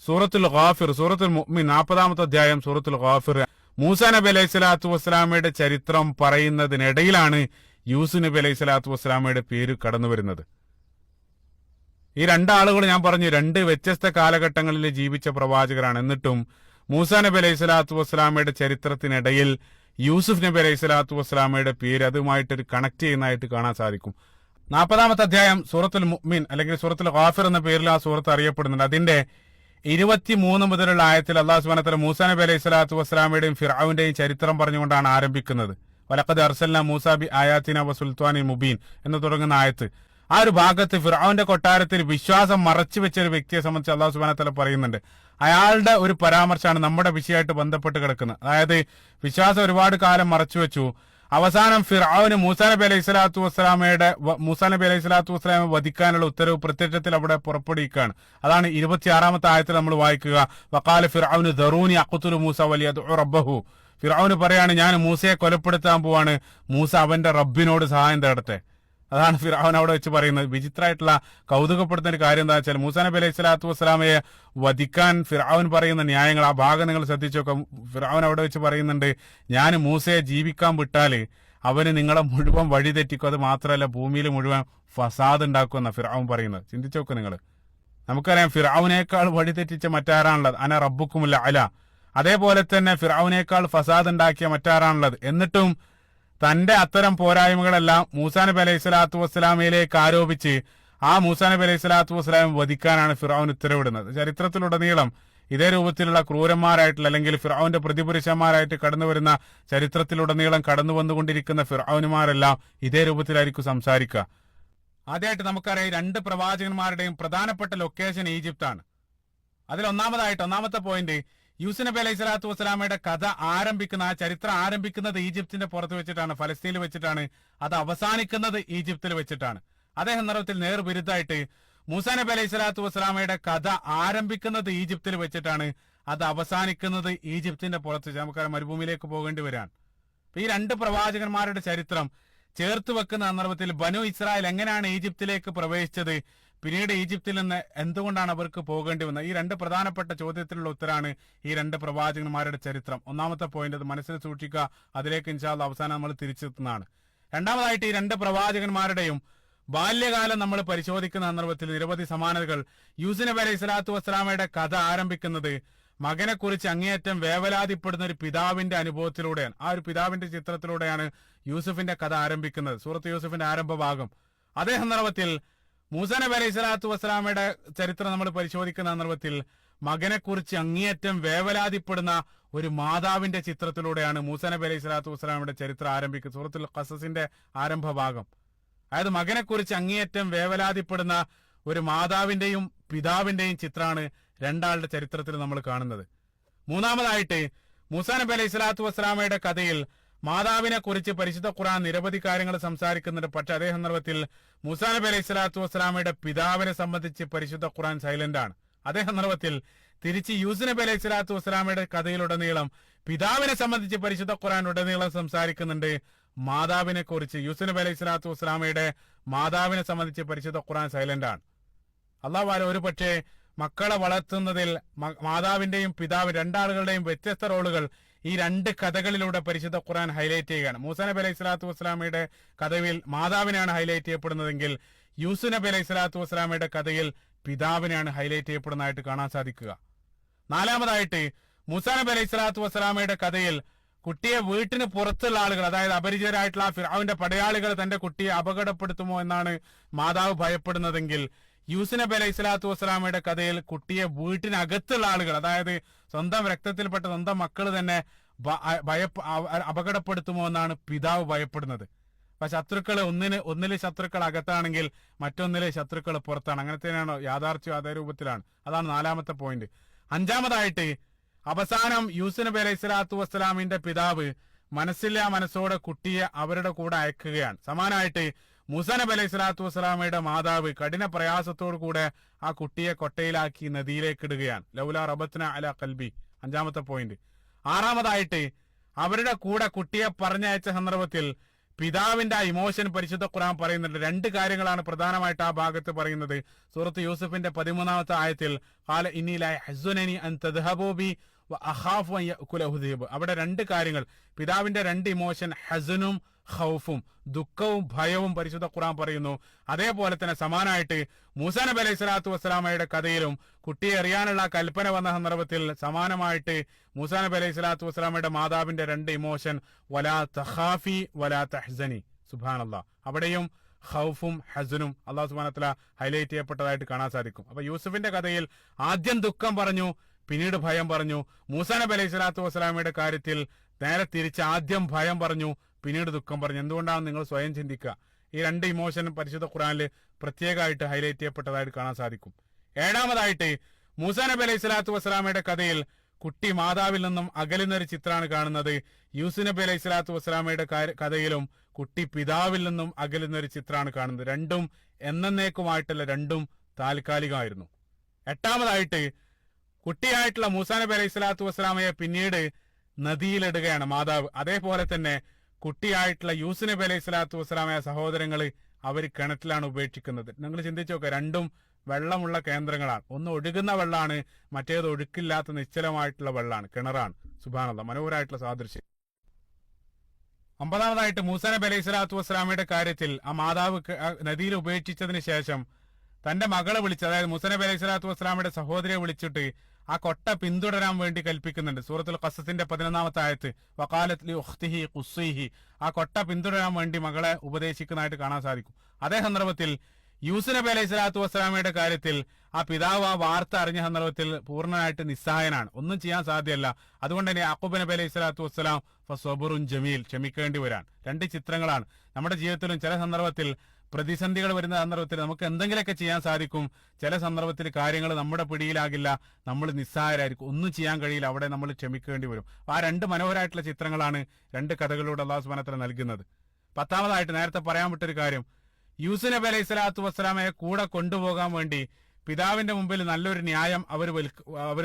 സൂറത്തുൽ ഗാഫിർ, സൂറത്തുൽ മുഅ്മിൻ 40-ാമത്തെ അധ്യായം സൂറത്തുൽ ഗാഫിർ. മൂസാ നബി അലൈഹി സ്വലാത്തു വസ്സലാമയുടെ ചരിത്രം പറയുന്നതിനിടയിലാണ് യൂസുഫ് നബി അലൈഹി സ്വലാത്തു വസ്സലാമയുടെ പേര് കടന്നു വരുന്നത്. ഈ രണ്ടാളുകൾ ഞാൻ പറഞ്ഞു രണ്ട് വ്യത്യസ്ത കാലഘട്ടങ്ങളിൽ ജീവിച്ച പ്രവാചകരാണ്. എന്നിട്ടും മൂസാ നബി അലൈഹി സ്വലാത്തു വസ്സലാമയുടെ ചരിത്രത്തിനിടയിൽ യൂസുഫ് നബി അലൈഹി സ്വലാത്തു വസ്സലാമയുടെ പേര് അതുമായിട്ടൊരു കണക്ട് ചെയ്യുന്നതായിട്ട് കാണാൻ സാധിക്കും. 40-ാമത്തെ അധ്യായം സൂറത്തുൽ മുഅ്മിൻ അല്ലെങ്കിൽ സൂറത്തുൽ ഗാഫിർ എന്ന പേരിൽ ആ സൂറത്ത് അറിയപ്പെടുന്നുണ്ട്. അതിന്റെ 23 മുതലുള്ള ആയത്തിൽ അല്ലാഹു സുബ്ഹാനഹു വ തആല മൂസാ നബി അലൈഹി സ്വലാത്തു വസ്സലാമയുടെയും ഫിർഔന്റെയും ചരിത്രം പറഞ്ഞുകൊണ്ടാണ് ആരംഭിക്കുന്നത്. വലഖദ് അർസൽനാ മൂസാ ബി ആയാതിനാ വസുൽത്താനിൻ മുബീൻ എന്ന് തുടങ്ങുന്ന ആയത്ത്. ആ ഒരു ഭാഗത്ത് ഫിർഔന്റെ കൊട്ടാരത്തിൽ വിശ്വാസം മറച്ചു വെച്ച ഒരു വ്യക്തിയെ സംബന്ധിച്ച് അല്ലാഹു സുബ്ഹാനഹു വ തആല പറയുന്നുണ്ട്. അയാളുടെ ഒരു പരാമർശമാണ് നമ്മുടെ വിഷയമായിട്ട് ബന്ധപ്പെട്ട് കിടക്കുന്നത്. അതായത് വിശ്വാസം ഒരുപാട് കാലം മറച്ചു വെച്ചു. അവസാനം ഫിർഔന് മൂസാ നബി അലൈഹി സ്വലാത്തു വസ്സലാമെ വധിക്കാനുള്ള ഉത്തരവ് പ്രത്യക്ഷത്തിൽ അവിടെ പുറപ്പെടുവിക്കുകയാണ്. അതാണ് 26-ാമത്തെ ആയത്തിൽ നമ്മൾ വായിക്കുക. വഖാല ഫിർഔന് ദറൂനി അഖ്തുലു മൂസ വലിയദ്ഉ റബ്ബഹു. ഫിർഔന് പറയാണ്, ഞാൻ മൂസയെ കൊലപ്പെടുത്താൻ പോവാണ്, മൂസ അവന്റെ റബ്ബിനോട് സഹായം തേടട്ടെ. അതാണ് ഫിർഔൻ അവിടെ വെച്ച് പറയുന്നത്. വിചിത്രമായിട്ടുള്ള കൗതുകപ്പെടുത്തുന്ന ഒരു കാര്യം എന്താ വെച്ചാൽ മൂസാ നബി അലൈഹി സ്വലാത്തു വസ്സലാമയെ വധിക്കാൻ ഫിർഔൻ പറയുന്ന ന്യായങ്ങൾ, ആ ഭാഗം നിങ്ങൾ ശ്രദ്ധിച്ചു നോക്കാം. ഫിർഔൻ അവിടെ വെച്ച് പറയുന്നുണ്ട്, ഞാൻ മൂസയെ ജീവിക്കാൻ വിട്ടാല് അവന് നിങ്ങളെ മുഴുവൻ വഴി തെറ്റിക്കും, അത് മാത്രമല്ല ഭൂമിയിൽ മുഴുവൻ ഫസാദ് ഉണ്ടാക്കുമെന്ന ഫിർഔൻ പറയുന്നത്. ചിന്തിച്ചു നോക്ക് നിങ്ങൾ. നമുക്കറിയാം ഫിർഔനേക്കാൾ വഴി തെറ്റിച്ച മറ്റാരാണുള്ളത്? അന റബ്ബുക്കുമുൽ അല. അതേപോലെ തന്നെ ഫിർഔനേക്കാൾ ഫസാദ് ഉണ്ടാക്കിയ മറ്റാരാണുള്ളത്? എന്നിട്ടും തന്റെ അത്തരം പോരായ്മകളെല്ലാം മൂസാ നബി അലൈഹി സ്വലാത്തു വസ്സലാമയിലേക്ക് ആരോപിച്ച് ആ മൂസാ നബി അലൈഹി സ്വലാത്തു വസ്സലാമെ വധിക്കാനാണ് ഫിർഔൻ ഉത്തരവിടുന്നത്. ചരിത്രത്തിലുടനീളം ഇതേ രൂപത്തിലുള്ള ക്രൂരന്മാരായിട്ടുള്ള അല്ലെങ്കിൽ ഫിർഔന്റെ പ്രതിപുരുഷന്മാരായിട്ട് കടന്നു വരുന്ന ചരിത്രത്തിലുടനീളം കടന്നു വന്നുകൊണ്ടിരിക്കുന്ന ഫിർഔനുമാരെല്ലാം ഇതേ രൂപത്തിലായിരിക്കും സംസാരിക്കുക. ആദ്യമായിട്ട് നമുക്കറിയാം രണ്ട് പ്രവാചകന്മാരുടെയും പ്രധാനപ്പെട്ട ലൊക്കേഷൻ ഈജിപ്താണ്. അതിൽ ഒന്നാമത്തെ പോയിന്റ്, യൂസുഫ് നബി അലൈഹി സ്വലാത്തു വസ്സലാമയുടെ കഥ ആരംഭിക്കുന്ന ആ ചരിത്രം ആരംഭിക്കുന്നത് ഈജിപ്തിന്റെ പുറത്ത് വെച്ചിട്ടാണ്, ഫലസ്തീനിൽ വെച്ചിട്ടാണ്. അത് അവസാനിക്കുന്നത് ഈജിപ്തിൽ വെച്ചിട്ടാണ്. അതേ സന്ദർഭത്തിൽ നേർവിരുദ്ധമായിട്ട് മൂസാ നബി അലൈഹി സ്വലാത്തു വസ്സലാമയുടെ കഥ ആരംഭിക്കുന്നത് ഈജിപ്തിൽ വെച്ചിട്ടാണ്, അത് അവസാനിക്കുന്നത് ഈജിപ്തിന്റെ പുറത്ത്. നമുക്കറിയാം മരുഭൂമിയിലേക്ക് പോകേണ്ടി വരാൻ. ഈ രണ്ട് പ്രവാചകന്മാരുടെ ചരിത്രം ചേർത്ത് വെക്കുന്ന സന്ദർഭത്തിൽ ബനു ഇസ്രായേൽ എങ്ങനെയാണ് ഈജിപ്തിലേക്ക് പ്രവേശിച്ചത്, പിന്നീട് ഈജിപ്തിൽ നിന്ന് എന്തുകൊണ്ടാണ് അവർക്ക് പോകേണ്ടി വന്നത്, ഈ രണ്ട് പ്രധാനപ്പെട്ട ചോദ്യത്തിലുള്ള ഉത്തരാണ് ഈ രണ്ട് പ്രവാചകന്മാരുടെ ചരിത്രം. ഒന്നാമത്തെ പോയിന്റ് അത് മനസ്സിൽ സൂക്ഷിക്കുക. അതിലേക്ക് ഇൻഷാ അല്ലാഹ് അവസാനം നമ്മൾ തിരിച്ചെത്തുന്നതാണ്. രണ്ടാമതായിട്ട് ഈ രണ്ട് പ്രവാചകന്മാരുടെയും ബാല്യകാലം നമ്മൾ പരിശോധിക്കുന്ന സന്ദർഭത്തിൽ നിരവധി സമാനതകൾ. യൂസുഫ് നബി അലൈഹി സ്വലാത്തു വസ്സലാമയുടെ കഥ ആരംഭിക്കുന്നത് മകനെ കുറിച്ച് അങ്ങേയറ്റം വേവലാതിപ്പെടുന്ന ഒരു പിതാവിന്റെ അനുഭവത്തിലൂടെയാണ്. ആ ഒരു പിതാവിന്റെ ചിത്രത്തിലൂടെയാണ് യൂസുഫിന്റെ കഥ ആരംഭിക്കുന്നത്, സൂറത്ത് യൂസുഫിന്റെ ആരംഭ ഭാഗം. അതേ സന്ദർഭത്തിൽ മൂസാ നബി അലൈഹി സ്വലാത്തു വസ്സലാമയുടെ ചരിത്രം നമ്മൾ പരിശോധിക്കുന്ന സന്ദർഭത്തിൽ മകനെ കുറിച്ച് അങ്ങേയറ്റം വേവലാതിപ്പെടുന്ന ഒരു മാതാവിന്റെ ചിത്രത്തിലൂടെയാണ് മൂസാ നബി അലൈഹി സ്വലാത്തു വസ്സലാമയുടെ ചരിത്രം ആരംഭിക്കുന്നത്, സൂറത്തുൽ ഖസസിന്റെ ആരംഭ ഭാഗം. അതായത് മകനെ കുറിച്ച് അങ്ങേയറ്റം വേവലാതിപ്പെടുന്ന ഒരു മാതാവിന്റെയും പിതാവിന്റെയും ചിത്രമാണ് രണ്ടാളുടെ ചരിത്രത്തിൽ നമ്മൾ കാണുന്നത്. മൂന്നാമതായിട്ട് മൂസാ നബി അലൈഹി സ്വലാത്തു വസ്സലാമയുടെ കഥയിൽ മാതാവിനെ കുറിച്ച് പരിശുദ്ധ ഖുർആൻ നിരവധി കാര്യങ്ങൾ സംസാരിക്കുന്നുണ്ട്. പക്ഷെ അതേ സന്ദർഭത്തിൽ മൂസാ നബി അലൈഹി സ്വലാത്തു വസ്സലാമയുടെ പിതാവിനെ സംബന്ധിച്ച് പരിശുദ്ധ ഖുർആൻ സൈലന്റ് ആണ്. അതേ സന്ദർഭത്തിൽ തിരിച്ച് യൂസുഫ് നബി അലൈഹി സ്വലാത്തു വസ്സലാമയുടെ കഥയിലുടനീളം പിതാവിനെ സംബന്ധിച്ച് പരിശുദ്ധ ഖുർആൻ ഉടനീളം സംസാരിക്കുന്നുണ്ട്. മാതാവിനെ കുറിച്ച് യൂസുഫ് നബി അലൈഹി സ്വലാത്തു വസ്സലാമയുടെ മാതാവിനെ സംബന്ധിച്ച് പരിശുദ്ധ ഖുർആൻ സൈലന്റ് ആണ്. അള്ളാഹു ഒരു പക്ഷേ മക്കളെ വളർത്തുന്നതിൽ മാതാവിന്റെയും പിതാവ് രണ്ടാളുകളുടെയും വ്യത്യസ്ത റോളുകൾ ഈ രണ്ട് കഥകളിലൂടെ പരിശുദ്ധ ഖുർആൻ ഹൈലൈറ്റ് ചെയ്യുകയാണ്. മൂസാ നബി അലൈഹി സ്വലാത്തു വസ്സലാമയുടെ കഥയിൽ മാതാവിനെയാണ് ഹൈലൈറ്റ് ചെയ്യപ്പെടുന്നതെങ്കിൽ യൂസുഫ് നബി അലൈഹി സ്വലാത്തു വസ്സലാമയുടെ കഥയിൽ പിതാവിനെയാണ് ഹൈലൈറ്റ് ചെയ്യപ്പെടുന്നതായിട്ട് കാണാൻ സാധിക്കുക. നാലാമതായിട്ട് മൂസാ നബി അലൈഹി സ്വലാത്തു വസ്സലാമയുടെ കഥയിൽ കുട്ടിയെ വീട്ടിന് പുറത്തുള്ള ആളുകൾ, അതായത് അപരിചിതരായിട്ടുള്ള ഫിർഔന്റെ പടയാളികൾ തന്റെ കുട്ടിയെ അപകടപ്പെടുത്തുമോ എന്നാണ് മാതാവ് ഭയപ്പെടുന്നതെങ്കിൽ യൂസുഫ് നബി അലൈഹി സ്വലാത്തു വസ്സലാമയുടെ കഥയിൽ കുട്ടിയെ വീട്ടിനകത്തുള്ള ആളുകൾ, അതായത് സ്വന്തം രക്തത്തിൽപ്പെട്ട സ്വന്തം മക്കൾ തന്നെ അപകടപ്പെടുത്തുമോ എന്നാണ് പിതാവ് ഭയപ്പെടുന്നത്. അപ്പൊ ശത്രുക്കൾ ഒന്നില് ശത്രുക്കൾ അകത്താണെങ്കിൽ മറ്റൊന്നിലെ ശത്രുക്കൾ പുറത്താണ്. അങ്ങനെ തന്നെയാണോ യാഥാർത്ഥ്യം? അതേ രൂപത്തിലാണ്. അതാണ് നാലാമത്തെ പോയിന്റ്. അഞ്ചാമതായിട്ട് അവസാനം യൂസുഫ് നബി അലൈഹി സ്വലാത്തു വസ്സലാമിന്റെ പിതാവ് മനസ്സില്ലാ മനസ്സോടെ കുട്ടിയെ അവരുടെ കൂടെ അയക്കുകയാണ്. സമാനമായിട്ട് മൂസാ നബി അലൈഹി സ്വലാത്തു വസ്സലാമയുടെ മാതാവ് കഠിന പ്രയാസത്തോടു കൂടെ ആ കുട്ടിയെ കൊട്ടയിലാക്കി നദിയിലേക്ക് ഇടുകയാണ്. ലൗലാ റബത്ന അലാ ഖൽബി, അഞ്ചാമത്തെ പോയിന്റ്. ആറാമതായിട്ട് അവരുടെ കൂടെ കുട്ടിയെ പറഞ്ഞയച്ച സന്ദർഭത്തിൽ പിതാവിന്റെ ആ ഇമോഷൻ പരിശുദ്ധ ഖുർആൻ പറയുന്നുണ്ട്. രണ്ട് കാര്യങ്ങളാണ് പ്രധാനമായിട്ട് ആ ഭാഗത്ത് പറയുന്നത്. സൂറത്ത് യൂസുഫിന്റെ 13-ാമത്തെ ആയത്തിൽ ഖാല ഇന്നി ലാ യഹ്സുനനി അൻ തദ്ഹബൂ ബി വഅഖാഫു അൻ യഅകുലഹു ദിബ്. അവിടെ രണ്ട് കാര്യങ്ങൾ, പിതാവിന്റെ രണ്ട് ഇമോഷൻ, ഹസനും ഖൗഫും, ദുഃഖവും ഭയവും പരിശുദ്ധ ഖുർആൻ പറയുന്നു. അതേപോലെ തന്നെ സമാനമായിട്ട് മൂസാ നബി അലൈഹി സ്വലാത്തു വസ്സലാമയുടെ കഥയിലും കുട്ടിയെ എറിയാനുള്ള കൽപ്പന വന്ന സന്ദർഭത്തിൽ സമാനമായിട്ട് മൂസാ നബി അലൈഹി സ്വലാത്തു വസ്സലാമയുടെ മാതാവിന്റെ രണ്ട് ഇമോഷൻ, വലാ തഖാഫി വലാ തഹ്സനി. സുബ്ഹാനല്ലാഹ്, അവിടെയും ഖൗഫും ഹസനും അല്ലാഹു സുബ്ഹാനഹു വ തആല ഹൈലൈറ്റ് ചെയ്യപ്പെട്ടതായിട്ട് കാണാൻ സാധിക്കും. അപ്പൊ യൂസുഫിന്റെ കഥയിൽ ആദ്യം ദുഃഖം പറഞ്ഞു, പിന്നീട് ഭയം പറഞ്ഞു. മൂസാ നബി അലൈഹി സ്വലാത്തു വസ്സലാമയുടെ കാര്യത്തിൽ നേരെ തിരിച്ച് ആദ്യം ഭയം പറഞ്ഞു, പിന്നീട് ദുഃഖം പറഞ്ഞു. എന്തുകൊണ്ടാണ് നിങ്ങൾ സ്വയം ചിന്തിക്കുക. ഈ രണ്ട് ഇമോഷനും പരിശുദ്ധ ഖുർആനിൽ പ്രത്യേകമായിട്ട് ഹൈലൈറ്റ് ചെയ്യപ്പെട്ടതായിട്ട് കാണാൻ സാധിക്കും. ഏഴാമതായിട്ട് മൂസാ നബി അലൈഹി സ്വലാത്തു വസ്സലാമയുടെ കഥയിൽ കുട്ടി മാതാവിൽ നിന്നും അകലുന്ന ഒരു ചിത്രമാണ് കാണുന്നത്. യൂസുഫ് നബി അലൈഹി സ്വലാത്തു വസ്സലാമയുടെ കഥയിലും കുട്ടി പിതാവിൽ നിന്നും അകലുന്ന ഒരു ചിത്രമാണ് കാണുന്നത്. രണ്ടും എന്നേക്കുമായിട്ടല്ല, രണ്ടും താൽക്കാലികമായിരുന്നു. എട്ടാമതായിട്ട് കുട്ടിയായിട്ടുള്ള മൂസാ നബി അലൈഹി സ്വലാത്തു വസ്സലാമയെ പിന്നീട് നദിയിലിടുകയാണ് മാതാവ്. അതേപോലെ തന്നെ കുട്ടിയായിട്ടുള്ള യൂസുഫ് നബി അലൈഹി സ്വലാത്തു വസ്സലാമയ സഹോദരങ്ങൾ അവർ കിണറ്റിലാണ് ഉപേക്ഷിക്കുന്നത്. നിങ്ങൾ ചിന്തിച്ചു നോക്കുക, രണ്ടും വെള്ളമുള്ള കേന്ദ്രങ്ങളാണ്. ഒന്ന് ഒഴുകുന്ന വെള്ളമാണ്, മറ്റേത് ഒഴുക്കില്ലാത്ത നിശ്ചലമായിട്ടുള്ള വെള്ളമാണ്, കിണറാണ്. സുബ്ഹാനല്ലാഹ്, മനോഹരമായിട്ടുള്ള സാദൃശ്യം. ഒമ്പതാമതായിട്ട് മൂസാ നബി അലൈഹി സ്വലാത്തു വസ്സലാമയുടെ കാര്യത്തിൽ ആ മാതാവ് നദിയിൽ ഉപേക്ഷിച്ചതിന് ശേഷം തന്റെ മകളെ വിളിച്ച്, അതായത് മൂസാ നബി അലൈഹി സ്വലാത്തു വസ്സലാമയുടെ സഹോദരിയെ വിളിച്ചിട്ട് ആ കൊട്ട പിന്തുടരാൻ വേണ്ടി കൽപ്പിക്കുന്നുണ്ട്. സൂറത്തുൽ ഖസസിന്റെ 11-ാമത്തെ ആയത്ത് വഖാലത് ലി ഉഖ്തിഹി ഖുസ്സിഹി, ആ കൊട്ട പിന്തുടരാൻ വേണ്ടി മകളെ ഉപദേശിക്കുന്നതായിട്ട് കാണാൻ സാധിക്കും. അതേ സന്ദർഭത്തിൽ യൂസുഫ് നബി അലൈഹി സ്വലാത്തു വസ്സലാമയുടെ കാര്യത്തിൽ ആ പിതാവ് ആ വാർത്ത അറിഞ്ഞ സന്ദർഭത്തിൽ പൂർണ്ണമായിട്ട് നിസ്സഹായനാണ്, ഒന്നും ചെയ്യാൻ സാധ്യമല്ല. അതുകൊണ്ട് തന്നെ യാക്കൂബ് നബി അലൈഹി സ്വലാത്തു വസ്സലാം ഫസ്വബറുൻ ജമീൽ, ക്ഷമിക്കേണ്ടി വരാൻ. രണ്ട് ചിത്രങ്ങളാണ്. നമ്മുടെ ജീവിതത്തിലും ചില സന്ദർഭത്തിൽ പ്രതിസന്ധികൾ വരുന്ന സന്ദർഭത്തിൽ നമുക്ക് എന്തെങ്കിലുമൊക്കെ ചെയ്യാൻ സാധിക്കും. ചില സന്ദർഭത്തിൽ കാര്യങ്ങൾ നമ്മുടെ പിടിയിലാകില്ല, നമ്മൾ നിസ്സഹായരായിരിക്കും, ഒന്നും ചെയ്യാൻ കഴിയില്ല. അവിടെ നമ്മൾ ക്ഷമിക്കേണ്ടി വരും. ആ രണ്ട് മനോഹരമായിട്ടുള്ള ചിത്രങ്ങളാണ് രണ്ട് കഥകളിലൂടെ അല്ലാഹു സുബ്ഹാനഹു വ തആല നൽകുന്നത്. പത്താമതായിട്ട് നേരത്തെ പറയാൻ വിട്ടൊരു കാര്യം, യൂസുഫ് നബി അലൈഹി സ്വലാത്തു വസ്സലാമയെ കൂടെ കൊണ്ടുപോകാൻ വേണ്ടി പിതാവിന്റെ മുമ്പിൽ നല്ലൊരു ന്യായം അവർ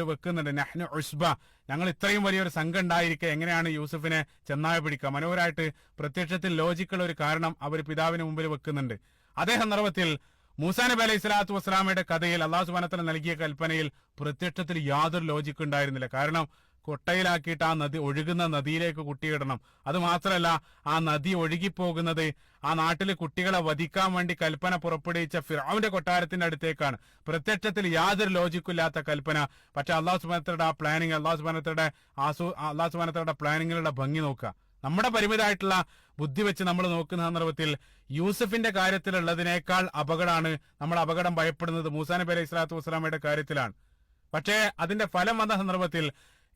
വെക്കുന്നുണ്ട്. നഹ്നു ഉസ്ബ, ഞങ്ങൾ ഇത്രയും വലിയൊരു സംഘം ഉണ്ടായിരിക്കെ എങ്ങനെയാണ് യൂസുഫിനെ ചെന്നായ പിടിക്കുക. മനോഹരമായിട്ട് പ്രത്യക്ഷത്തിൽ ലോജിക്കുള്ള ഒരു കാരണം അവർ പിതാവിന് മുമ്പിൽ വെക്കുന്നുണ്ട്. അതേ സന്ദർഭത്തിൽ മൂസാ നബി അലൈഹി സ്വലാത്തു വസ്സലാമയുടെ കഥയിൽ അല്ലാഹു സുബ്ഹാനഹു വ തആല നൽകിയ കൽപ്പനയിൽ പ്രത്യക്ഷത്തിൽ യാതൊരു ലോജിക്ക് ഉണ്ടായിരുന്നില്ല. കാരണം കൊട്ടയിലാക്കിയിട്ട് ആ നദി, ഒഴുകുന്ന നദിയിലേക്ക് കുട്ടിയിടണം. അത് മാത്രമല്ല, ആ നദി ഒഴുകിപ്പോകുന്നത് ആ നാട്ടിലെ കുട്ടികളെ വധിക്കാൻ വേണ്ടി കൽപ്പന പുറപ്പെടുവിച്ച ഫിർഔന്റെ കൊട്ടാരത്തിന്റെ അടുത്തേക്കാണ്. പ്രത്യക്ഷത്തിൽ യാതൊരു ലോജിക്കില്ലാത്ത കൽപ്പന. പക്ഷെ അല്ലാഹു സുബ്ഹാനഹു വ തആലയുടെ ആ പ്ലാനിങ്, അല്ലാഹു സുബ്ഹാനഹു വ തആലയുടെ പ്ലാനിങ്ങുകളുടെ ഭംഗി നോക്കുക. നമ്മുടെ പരിമിതമായിട്ടുള്ള ബുദ്ധി വെച്ച് നമ്മൾ നോക്കുന്ന സന്ദർഭത്തിൽ യൂസഫിന്റെ കാര്യത്തിലുള്ളതിനേക്കാൾ നമ്മൾ അപകടം ഭയപ്പെടുന്നത് മൂസാ നബി അലൈഹി സ്വലാത്തു വസ്സലാമയുടെ കാര്യത്തിലാണ്. പക്ഷേ അതിന്റെ ഫലം വന്ന സന്ദർഭത്തിൽ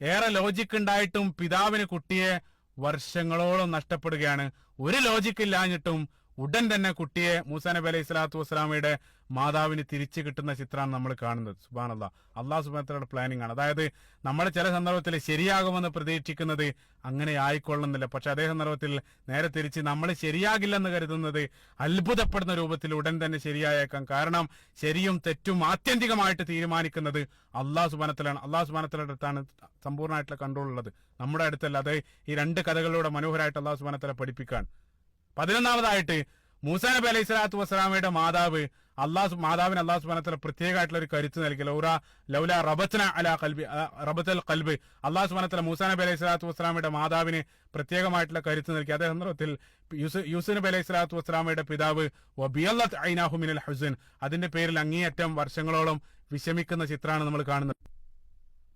ഏറെ ലോജിക്ക് ഉണ്ടായിട്ടും പിതാവിന് കുട്ടിയെ വർഷങ്ങളോളം നഷ്ടപ്പെടുകയാണ്. ഒരു ലോജിക്ക് ഇല്ലാഞ്ഞിട്ടും ഉടൻ തന്നെ കുട്ടിയെ മൂസാ നബി അലൈഹി സ്വലാത്തു വസ്സലാമയുടെ മാതാവിന് തിരിച്ചു കിട്ടുന്ന ചിത്രമാണ് നമ്മൾ കാണുന്നത്. സുബ്ഹാനല്ലാഹ്, അല്ലാഹു സുബ്ഹാനഹു വ തആലയുടെ പ്ലാനിംഗ് ആണ്. അതായത് നമ്മൾ ചില സന്ദർഭത്തിൽ ശരിയാകുമെന്ന് പ്രതീക്ഷിക്കുന്നത് അങ്ങനെ ആയിക്കൊള്ളുന്നില്ല. പക്ഷെ അതേ സന്ദർഭത്തിൽ നേരെ തിരിച്ച് നമ്മൾ ശരിയാകില്ലെന്ന് കരുതുന്നത് അത്ഭുതപ്പെടുന്ന രൂപത്തിൽ ഉടൻ തന്നെ ശരിയായേക്കാം. കാരണം ശരിയും തെറ്റും ആത്യന്തികമായിട്ട് തീരുമാനിക്കുന്നത് അല്ലാഹു സുബ്ഹാനഹു വ തആലയാണ്. അല്ലാഹു സുബ്ഹാനഹു വ തആലയുടെ അടുത്താണ് സമ്പൂർണ്ണമായിട്ടുള്ള കൺട്രോൾ ഉള്ളത്, നമ്മുടെ അടുത്തല്ല. അത് ഈ രണ്ട് കഥകളിലൂടെ മനോഹരമായിട്ട് അല്ലാഹു സുബ്ഹാനഹു വ തആല പഠിപ്പിക്കാൻ. 11-ാമതായിട്ട് മൂസാ നബി അലൈഹി സ്വലാത്തു വസ്സലാമയുടെ മാതാവിന് അല്ലാഹു സുബ്ഹാനഹു വ തആല പ്രത്യേകമായിട്ടുള്ള ഒരു കരുത്ത് നൽകി. ലൗല റബത്ന അലാ ഖൽബി റബത്തൽ ഖൽബ്, അല്ലാഹു സുബ്ഹാനഹു വ തആല മൂസാ നബി അലൈഹി സ്വലാത്തു വസ്സലാമയുടെ മാതാവിന് പ്രത്യേകമായിട്ടുള്ള കരുത്ത് നൽകി. അതേ സന്ദർഭത്തിൽ യൂസുഫ് നബി അലൈഹി സ്വലാത്തു വസ്സലാമയുടെ പിതാവ് വബിയല്ലത് ഐനാഹു മിനൽ ഹുസ്ൻ, അതിന്റെ പേരിൽ അങ്ങേയറ്റം വർഷങ്ങളോളം വിഷമിക്കുന്ന ചിത്രമാണ് നമ്മൾ കാണുന്നത്.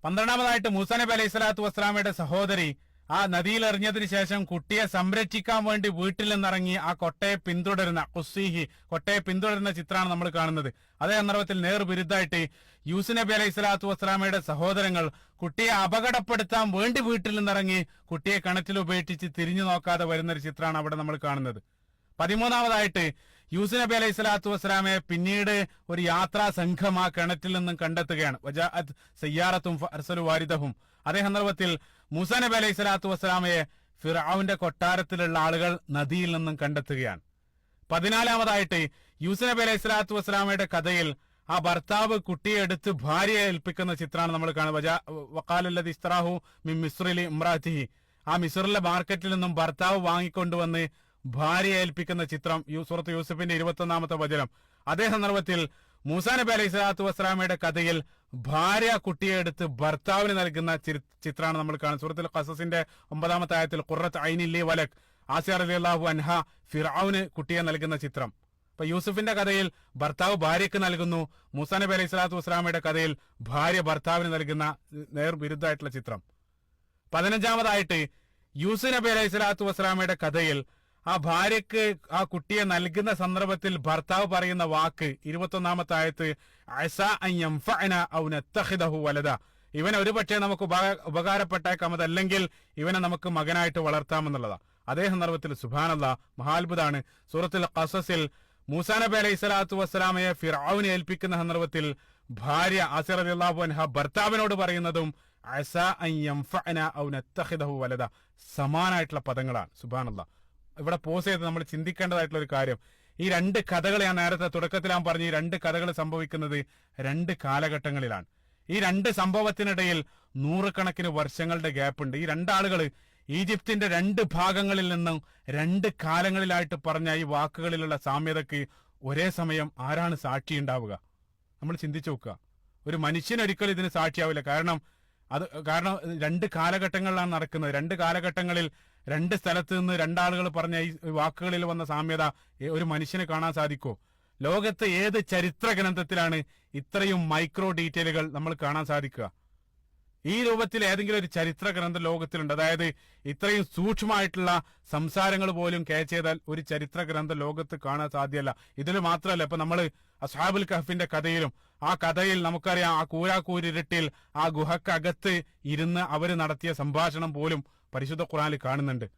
12-ാമതായിട്ട് മൂസാ നബി അലൈഹി സ്വലാത്തു വസ്സലാമയുടെ സഹോദരി ആ നദിയിൽ എറിഞ്ഞതിന് ശേഷം കുട്ടിയെ സംരക്ഷിക്കാൻ വേണ്ടി വീട്ടിൽ നിന്നിറങ്ങി ആ കൊട്ടയെ പിന്തുടരുന്ന ചിത്രമാണ് നമ്മൾ കാണുന്നത്. അതേ സന്ദർഭത്തിൽ നേർവിരുദ്ധമായിട്ട് യൂസുഫ് നബി അലൈഹി സ്വലാത്തു വസ്സലാമയുടെ സഹോദരങ്ങൾ കുട്ടിയെ അപകടപ്പെടുത്താൻ വേണ്ടി വീട്ടിൽ നിന്നിറങ്ങി കുട്ടിയെ കിണറ്റിൽ ഉപേക്ഷിച്ച് തിരിഞ്ഞു നോക്കാതെ വരുന്നൊരു ചിത്രമാണ് അവിടെ നമ്മൾ കാണുന്നത്. 13-ാമതായിട്ട് യൂസുഫ് നബി അലൈഹി സ്വലാത്തു വസ്സലാമയെ പിന്നീട് ഒരു യാത്രാ സംഘം ആ കിണറ്റിൽ നിന്നും കണ്ടെത്തുകയാണ്. വജാഅത് സയ്യാറത്തും ഫഅർസലു വാരിദഹും. അതേ സന്ദർഭത്തിൽ മൂസാ നബി അലൈഹി സ്വലാത്തു വസ്സലാമയെ ഫിർഔന്റെ കൊട്ടാരത്തിലുള്ള ആളുകൾ നദിയിൽ നിന്നും കണ്ടെത്തുകയാണ്. 14-ാമതായിട്ട് യൂസുഫ് നബി അലൈഹി സ്വലാത്തു വസ്സലാമയുടെ കഥയിൽ ആ ഭർത്താവ് കുട്ടിയെ എടുത്ത് ഭാര്യയെ ഏൽപ്പിക്കുന്ന ചിത്രമാണ് നമ്മൾ കാണുന്നത്. വഖാലല്ലദി ഇസ്തറാഹു മിൻ മിസ്റിലി ഇംറാതിഹി, ആ മിസ്റിലെ മാർക്കറ്റിൽ നിന്നും ഭർത്താവ് വാങ്ങിക്കൊണ്ടുവന്ന് ഭാര്യയെ ഏൽപ്പിക്കുന്ന ചിത്രം സൂറത്ത് യൂസുഫിന്റെ 21-ാമത്തെ വചനം. അതേ സന്ദർഭത്തിൽ മൂസാ നബി അലൈഹി സ്വലാത്തു വസ്സലാമയുടെ കഥയിൽ ഭാര്യ കുട്ടിയെ എടുത്ത് ഭർത്താവിന് നൽകുന്ന ചിത്രമാണ് നമ്മൾ കാണുന്നത്. സൂറത്തുൽ ഖസസിന്റെ 9-ാമത്തെ ആയത്തിൽ ഖുർറത്ത് ഐനിൻ ലി വലക്, ആസിയ റളിയല്ലാഹു അൻഹ ഫിർഔന് കുട്ടിയെ നൽകുന്ന ചിത്രം. അപ്പൊ യൂസുഫിന്റെ കഥയിൽ ഭർത്താവ് ഭാര്യയ്ക്ക് നൽകുന്നു, മൂസാ നബി അലൈഹി സ്വലാത്തു വസ്സലാമയുടെ കഥയിൽ ഭാര്യ ഭർത്താവിന് നൽകുന്ന നേർവിരുദ്ധമായിട്ടുള്ള ചിത്രം. 15-ാമതായിട്ട് യൂസുഫ് നബി അലൈഹി സ്വലാത്തു വസ്സലാമയുടെ കഥയിൽ ആ ഭാര്യക്ക് ആ കുട്ടിയെ നൽകുന്ന സന്ദർഭത്തിൽ ഭർത്താവ് പറയുന്ന വാക്ക് 21-ാമത്തെ ആയത്ത് അസാ അൻ യൻഫഅന ഔ നത്തഖിദഹു വലദ, ഇവനെ ഒരു പക്ഷേ നമുക്ക് ഉപകാരപ്പെട്ടേക്കാം, അതല്ലെങ്കിൽ ഇവനെ നമുക്ക് മകനായിട്ട് വളർത്താമെന്നുള്ളതാണ്. അതേ സന്ദർഭത്തിൽ സുബ്ഹാനല്ലാഹ് മഹാത്ഭുതാണ്. സൂറത്തുൽ ഖസസിൽ മൂസാ നബി അലൈഹി സ്വലാത്തു വസ്സലാമയെ ഫിർഔന് ഏൽപ്പിക്കുന്ന സന്ദർഭത്തിൽ ഭാര്യ ആസിയ റളിയല്ലാഹു അൻഹ ഭർത്താവിനോട് പറയുന്നതും അസാ അൻ യൻഫഅന ഔ നത്തഖിദഹു വലദ, സമാനായിട്ടുള്ള പദങ്ങളാണ്. സുബ്ഹാനല്ലാഹ്. ഇവിടെ പോസ് ചെയ്ത് നമ്മൾ ചിന്തിക്കേണ്ടതായിട്ടുള്ള ഒരു കാര്യം, ഈ രണ്ട് കഥകൾ ഞാൻ നേരത്തെ തുടക്കത്തിൽ ഞാൻ പറഞ്ഞു, ഈ രണ്ട് കഥകൾ സംഭവിക്കുന്നത് രണ്ട് കാലഘട്ടങ്ങളിലാണ്. ഈ രണ്ട് സംഭവത്തിനിടയിൽ നൂറുകണക്കിന് വർഷങ്ങളുടെ ഗ്യാപ്പ് ഉണ്ട്. ഈ രണ്ടാളുകൾ ഈജിപ്തിന്റെ രണ്ട് ഭാഗങ്ങളിൽ നിന്നും രണ്ട് കാലങ്ങളിലായിട്ട് പറഞ്ഞ ഈ വാക്കുകളിലുള്ള സാമ്യതയ്ക്ക് ഒരേ സമയം ആരാണ് സാക്ഷി ഉണ്ടാവുക? നമ്മൾ ചിന്തിച്ചു നോക്കുക. ഒരു മനുഷ്യനൊരിക്കലും ഇതിന് സാക്ഷിയാവില്ല. കാരണം രണ്ട് കാലഘട്ടങ്ങളിലാണ് നടക്കുന്നത്. രണ്ട് കാലഘട്ടങ്ങളിൽ രണ്ട് സ്ഥലത്ത് നിന്ന് രണ്ടാളുകൾ പറഞ്ഞ ഈ വാക്കുകളിൽ വന്ന സാമ്യത ഒരു മനുഷ്യന് കാണാൻ സാധിക്കോ? ലോകത്തെ ഏത് ചരിത്ര ഗ്രന്ഥത്തിലാണ് ഇത്രയും മൈക്രോ ഡീറ്റെയിലുകൾ നമ്മൾ കാണാൻ സാധിക്കുക? ഈ രൂപത്തിൽ ഏതെങ്കിലും ഒരു ചരിത്ര ഗ്രന്ഥം ലോകത്തിലുണ്ട്? അതായത് ഇത്രയും സൂക്ഷ്മമായിട്ടുള്ള സംസാരങ്ങൾ പോലും ക്യാച്ച് ചെയ്താൽ ഒരു ചരിത്ര ഗ്രന്ഥം ലോകത്ത് കാണാൻ സാധ്യമല്ല. ഇതിൽ മാത്രമല്ല, ഇപ്പൊ നമ്മൾ അസ്ഹാബുൽ കഹ്ഫിന്റെ കഥയിലും ആ കഥയിൽ നമുക്കറിയാം, ആ കൂരാക്കൂരിരട്ടിൽ ആ ഗുഹക്കകത്ത് ഇരുന്ന് അവര് നടത്തിയ സംഭാഷണം പോലും പരിശുദ്ധ ഖുർആനിൽ കാണുന്നുണ്ട്.